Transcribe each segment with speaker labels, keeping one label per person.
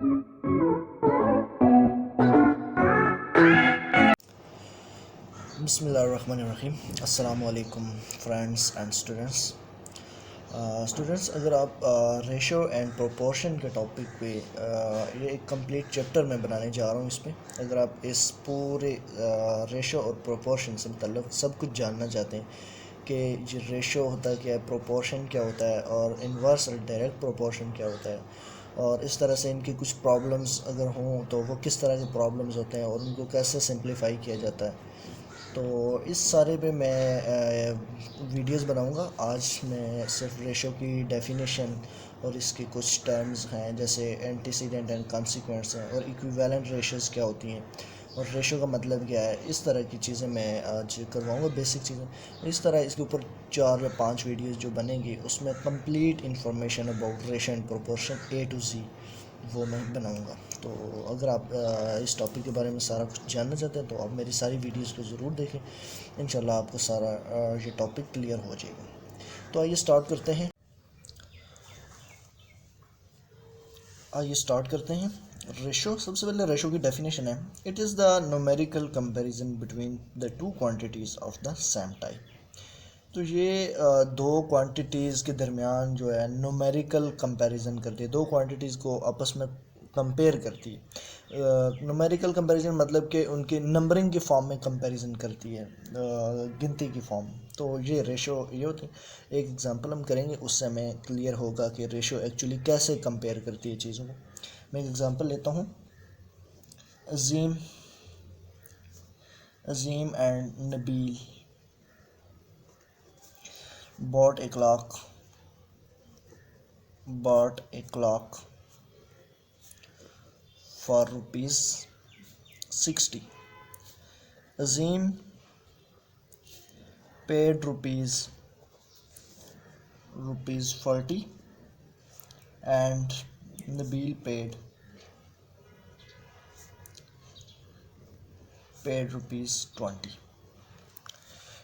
Speaker 1: बिस्मिल्लाहिर्रहमानिर्रहीम। अस्सलाम वालेकुम फ्रेंड्स एंड स्टूडेंट्स। अगर आप रेशो एंड प्रोपोर्शन के टॉपिक पे ये एक कंप्लीट चैप्टर मैं बनाने जा रहा हूँ। इस पे अगर आप इस पूरे रेशो और प्रोपोर्शन से मतलब सब कुछ जानना चाहते हैं कि ये रेशो होता क्या है, प्रोपोर्शन क्या होता है और इन्वर्स और डायरेक्ट प्रोपोर्शन क्या होता है, और इस तरह से इनकी कुछ प्रॉब्लम्स अगर हों तो वो किस तरह के प्रॉब्लम्स होते हैं और उनको कैसे सिंप्लीफाई किया जाता है, तो इस सारे पे मैं वीडियोस बनाऊंगा। आज मैं सिर्फ रेशो की डेफिनेशन और इसके कुछ टर्म्स हैं जैसे एंटीसीडेंट एंड कॉन्सिक्वेंस हैं, और इक्विवेलेंट रेशोज़ क्या होती हैं और रेशो का मतलब क्या है, इस तरह की चीज़ें मैं आज करवाऊंगा, बेसिक चीज़ें। इस तरह इसके ऊपर 4 या 5 वीडियोस जो बनेंगी उसमें complete information about ratio and proportion A to Z वो मैं बनाऊंगा। तो अगर आप इस टॉपिक के बारे में सारा कुछ जानना चाहते हैं तो आप मेरी सारी वीडियोस को ज़रूर देखें, इंशाल्लाह आपको सारा ये टॉपिक क्लियर हो जाएगा। तो आइए स्टार्ट करते हैं। रेशो, सबसे पहले रेशो की डेफिनेशन है, it is the numerical comparison between the two quantities of the same type. तो ये दो क्वांटिटीज़ के दरमियान जो है न्यूमेरिकल कंपैरिजन करती है, दो क्वांटिटीज़ को आपस में कंपेयर करती है। न्यूमेरिकल कंपैरिजन मतलब कि उनके नंबरिंग के फॉर्म में कंपैरिजन करती है, गिनती की फॉर्म। तो ये रेशो ये होती है। एक एग्जांपल हम करेंगे, उससे हमें क्लियर होगा कि रेशो एक्चुअली कैसे कंपेयर करती है चीज़ों को। मैं एक एग्जांपल लेता हूँ। Azeem and Nabeel bought a clock for ₹60. Azim paid rupees 40 and Nabil paid ₹20।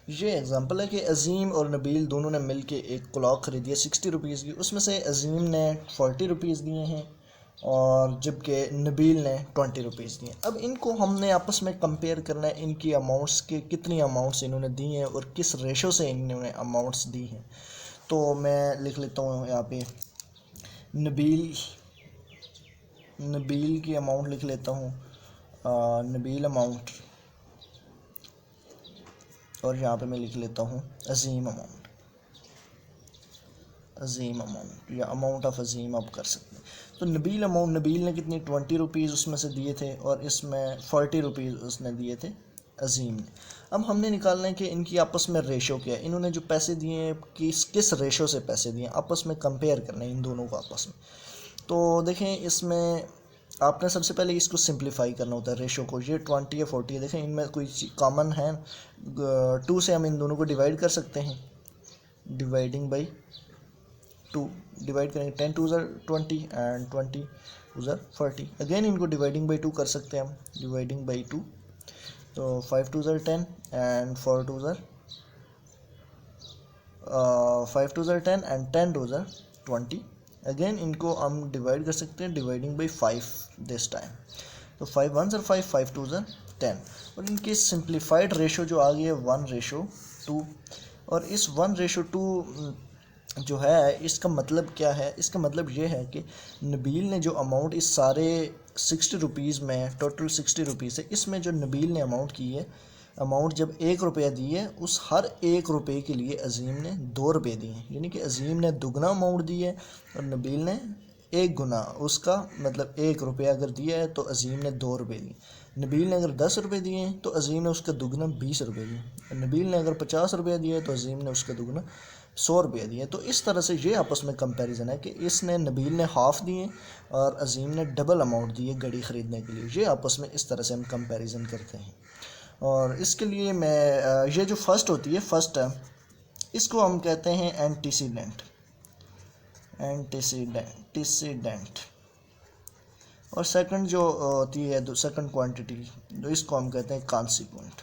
Speaker 1: ये एग्ज़ाम्पल है कि अज़ीम और नबील दोनों ने मिल के एक क्लॉक ख़रीदी है 60 रुपीज़ की। उसमें से अज़ीम ने 40 रुपीज़ दिए हैं और जबकि नबील ने 20 रुपीज़ दिए। अब इनको हमने आपस में कंपेयर करना है, इनकी अमाउंट्स के कितनी अमाउंट्स इन्होंने दी हैं और किस रेशो से इन्होंने अमाउंट्स दी हैं। तो मैं लिख लेता हूँ यहाँ पे नबील की अमाउंट लिख लेता हूँ, नबील अमाउंट, और यहाँ पे मैं लिख लेता हूँ अज़ीम अमाउंट या अमाउंट ऑफ अज़ीम आप कर सकते हैं। तो नबील ने कितनी 20 रुपीज़ उसमें से दिए थे और इसमें 40 रुपीज़ उसने दिए थे अज़ीम ने। अब हमने निकालना है कि इनकी आपस में रेशो क्या है, इन्होंने जो पैसे दिए हैं किस रेशो से पैसे दिए, आपस में कंपेयर करना है इन दोनों को आपस में। तो देखें, इसमें आपने सबसे पहले इसको सिंप्लीफाई करना होता है रेशो को। ये 20 या 40 है, देखें इनमें कोई कॉमन है, 2 से हम इन दोनों को डिवाइड कर सकते हैं। डिवाइडिंग बाई 2 डिवाइड करेंगे, 10 2 ज़र 20 एंड 20 2 ज़र 40। अगेन इनको डिवाइडिंग बाई 2 कर सकते हैं हम, डिवाइडिंग बाई 2, तो 5 2 ज़र 10 एंड 4 2 ज़र 5 2 ज़र 10 एंड 10 2 ज़र 20। अगेन इनको हम डिवाइड कर सकते हैं, डिवाइडिंग बाई 5 दिस टाइम, तो 5 1 ज़र 5 5 2 ज़र 10। और इनकी सिंप्लीफाइड रेशो जो आ गई है 1:2। और इस 1:2 जो है, इसका मतलब क्या है, इसका मतलब ये है कि नबील ने जो अमाउंट इस सारे 60 रुपीज़ में, टोटल 60 रुपीज़ है, इसमें जो नबील ने अमाउंट की है, अमाउंट जब 1 रुपया दी है, उस हर 1 रुपये के लिए अज़ीम ने 2 रुपये दिए हैं। यानी कि अज़ीम ने दुगना अमाउंट दी है और नबील ने 1 गुना उसका, मतलब 1 रुपया अगर दिया है तो अज़ीम ने 2 रुपये दिए। नबील ने अगर 10 रुपये दिए हैं तो अज़ीम ने उसका दुगना 20 रुपये दिए। नबील ने अगर 50 रुपया दिया है तो अज़ीम ने उसका दुगना 100 रुपये दिए। तो इस तरह से ये आपस में कंपैरिजन है कि इसने, नबील ने हाफ़ दिए और अज़ीम ने डबल अमाउंट दिए घड़ी ख़रीदने के लिए। ये आपस में इस तरह से हम कंपैरिजन करते हैं। और इसके लिए मैं ये जो फर्स्ट होती है, फर्स्ट है, इसको हम कहते हैं एंटीसीडेंट। और सेकंड जो होती है, सेकंड क्वांटिटी, जो इसको हम कहते हैं कॉन्सिक्वेंट।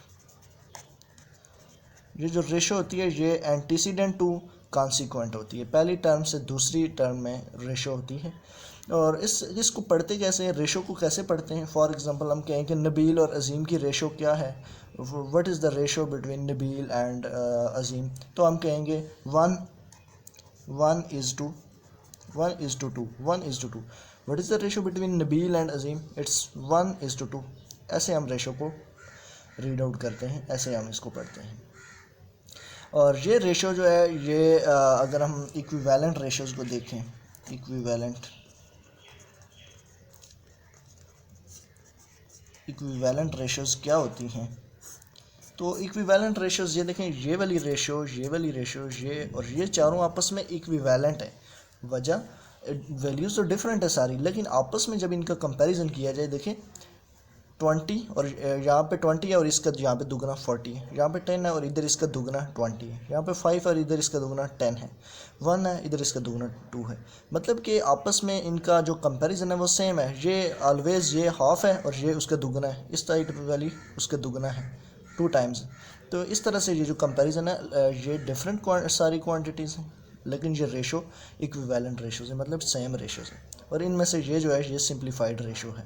Speaker 1: ये जो रेशो होती है ये एंटीसीडेंट टू कॉन्सिक्वेंट होती है, पहली टर्म से दूसरी टर्म में रेशो होती है। और इसको पढ़ते कैसे हैं, रेशो को कैसे पढ़ते हैं। फॉर एग्जांपल हम कहें कि नबील और अज़ीम की रेशो क्या है, what is the ratio between Nabeel and Azeem, तो हम कहेंगे 1:2 1:2 1:2। What is the ratio between Nabeel and Azeem, it's 1:2। ऐसे हम रेशो को रीड आउट करते हैं, ऐसे हम इसको पढ़ते हैं। और ये रेशो जो है ये अगर हम इक्विवेलेंट रेशोज़ को देखें, इक्विवेलेंट रेशोज़ क्या होती हैं, तो इक्विवेलेंट रेशोज़ ये देखें, ये वाली रेशो, ये और ये चारों आपस में इक्विवेलेंट है। वजह वैल्यूज़ तो डिफरेंट है सारी, लेकिन आपस में जब इनका कंपैरिजन किया जाए, देखें 20 और यहाँ पे 20 है और इसका यहाँ पे दुगना 40 है, यहाँ पे 10 है और इधर इसका दुगना 20 है, यहाँ पे 5 और इधर इसका दुगना 10 है, 1 है इधर इसका दुगना 2 है। मतलब कि आपस में इनका जो कंपैरिजन है वो सेम है। ये ऑलवेज़ ये हाफ है और ये उसका दुगना है, इस साइड वाली उसका दुगना है 2 टाइम्स। तो इस तरह से ये जो कंपैरिजन है ये डिफरेंट सारी क्वान्टिटीज़ हैं, लेकिन ये रेशो इक्विवेलेंट रेशोज़ है, मतलब सेम रेशोज़ है। और इनमें से ये जो है ये सिंप्लीफाइड रेशो है।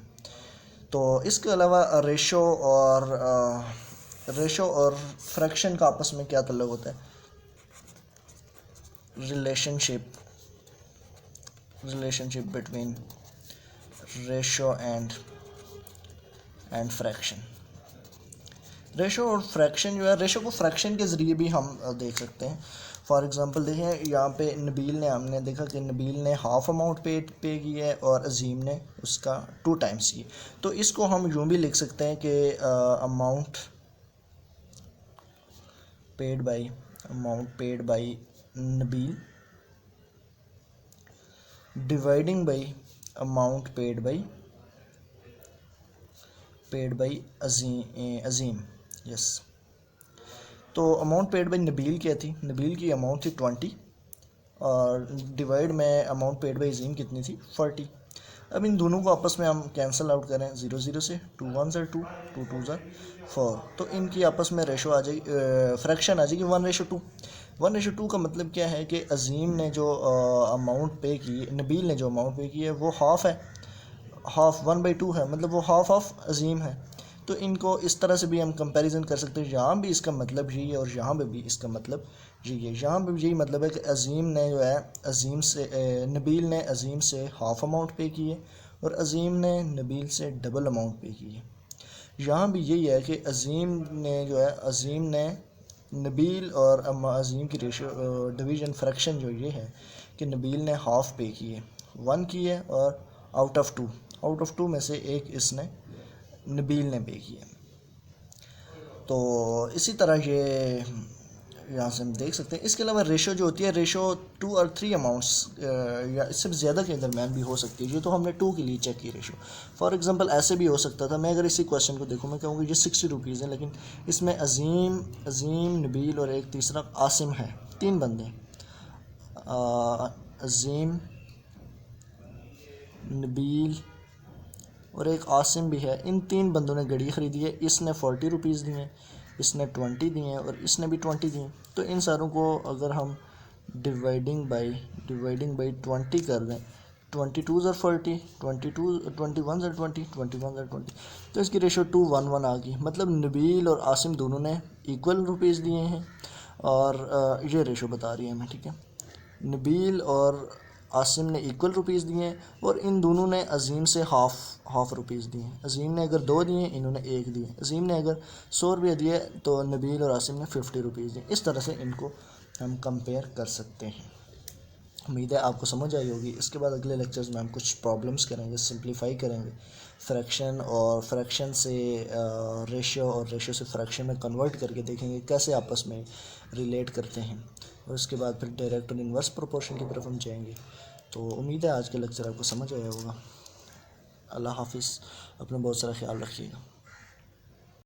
Speaker 1: तो इसके अलावा रेशो और फ्रैक्शन का आपस में क्या ताल्लुक होता है, relationship between ratio and fraction. Ratio और फ्रैक्शन जो है, रेशो को फ्रैक्शन के ज़रिए भी हम देख सकते हैं। फॉर एग्ज़ाम्पल देखें, यहाँ पे नबील ने, हमने देखा कि नबील ने हाफ़ अमाउंट पे की है और अज़ीम ने उसका 2 टाइम्स की। तो इसको हम यूँ भी लिख सकते हैं कि amount paid by Nabeel dividing by amount paid by Azeem. Yes, तो अमाउंट पेड बाई नबील क्या थी, नबील की अमाउंट थी 20 और डिवाइड में अमाउंट पेड बाई अज़ीम कितनी थी 40। अब इन दोनों को आपस में हम कैंसिल आउट करें, 0 0 से, 2 1 2, 2 2 4, तो इनकी आपस में रेशो आ जाएगी, फ्रैक्शन आ जाएगी 1:2। 1:2 का मतलब क्या है कि अज़ीम ने जो अमाउंट पे की, नबील ने जो अमाउंट पे की है वो हाफ़ है, हाफ़ 1/2 है, मतलब वो हाफ़ ऑफ अज़ीम है। तो इनको इस तरह से भी हम कंपैरिजन कर सकते हैं, यहाँ भी इसका मतलब यही है और यहाँ पे भी इसका मतलब यही है। यहाँ पे भी यही मतलब है कि अज़ीम ने जो है नबील ने अज़ीम से हाफ़ अमाउंट पे की है और अज़ीम ने नबील से डबल अमाउंट पे की है। यहाँ भी यही है कि अज़ीम ने नबील और अज़ीम की रेशियो डिवीज़न फ्रैक्शन जो ये है कि नबील ने हाफ़ पे की है, 1 की है, और आउट ऑफ टू में से एक इसने नबील ने पे किया। तो इसी तरह ये यहाँ से हम देख सकते हैं। इसके अलावा रेशो जो होती है, रेशो 2 और 3 अमाउंट्स या इससे ज़्यादा के दरमियान भी हो सकती है। ये तो हमने 2 के लिए चेक की रेशो। फॉर एग्जांपल ऐसे भी हो सकता था, मैं अगर इसी क्वेश्चन को देखूँ, मैं कहूँगा ये 60 रुपीज़ है, लेकिन इसमें अज़ीम नबील और एक तीसरा आसिम है, 3 बंदे, अज़ीम नबील और एक आसिम भी है। इन 3 बंदों ने घड़ी ख़रीदी है, इसने 40 रुपीज़ दिए, इसने 20 दिए और इसने भी 20 दिए। तो इन सारों को अगर हम डिवाइडिंग बाई 20 कर दें, 22 और 40, 21 और 20, तो इसकी रेशो 2:1 आ गई। मतलब नबील और आसिम दोनों ने इक्वल रुपीज़ दिए हैं और ये रेशो बता रही है हमें, ठीक है। नबील और आसिम ने इक्वल रुपीज़ दिए हैं और इन दोनों ने अज़ीम से हाफ़ रुपीज़ दिए हैं। अज़ीम ने अगर 2 दिए, इन्होंने 1 दिए। अज़ीम ने अगर 100 रुपये दिए तो नबील और आसिम ने 50 रुपीज़ दिए। इस तरह से इनको हम कंपेयर कर सकते हैं। उम्मीद है आपको समझ आई होगी। इसके बाद अगले लेक्चर्स में हम कुछ प्रॉब्लम्स करेंगे, सिंप्लीफाई करेंगे, फ्रैक्शन और फ्रैक्शन से रेशियो और रेशियो से फ्रैक्शन में कन्वर्ट करके देखेंगे कैसे आपस में रिलेट करते हैं, और उसके बाद फिर डायरेक्ट और इन्वर्स प्रोपोर्शन की तरफ हम जाएंगे। तो उम्मीद है आज के लेक्चर आपको समझ आया होगा। अल्लाह हाफिज़, अपना बहुत सारा ख्याल रखिएगा।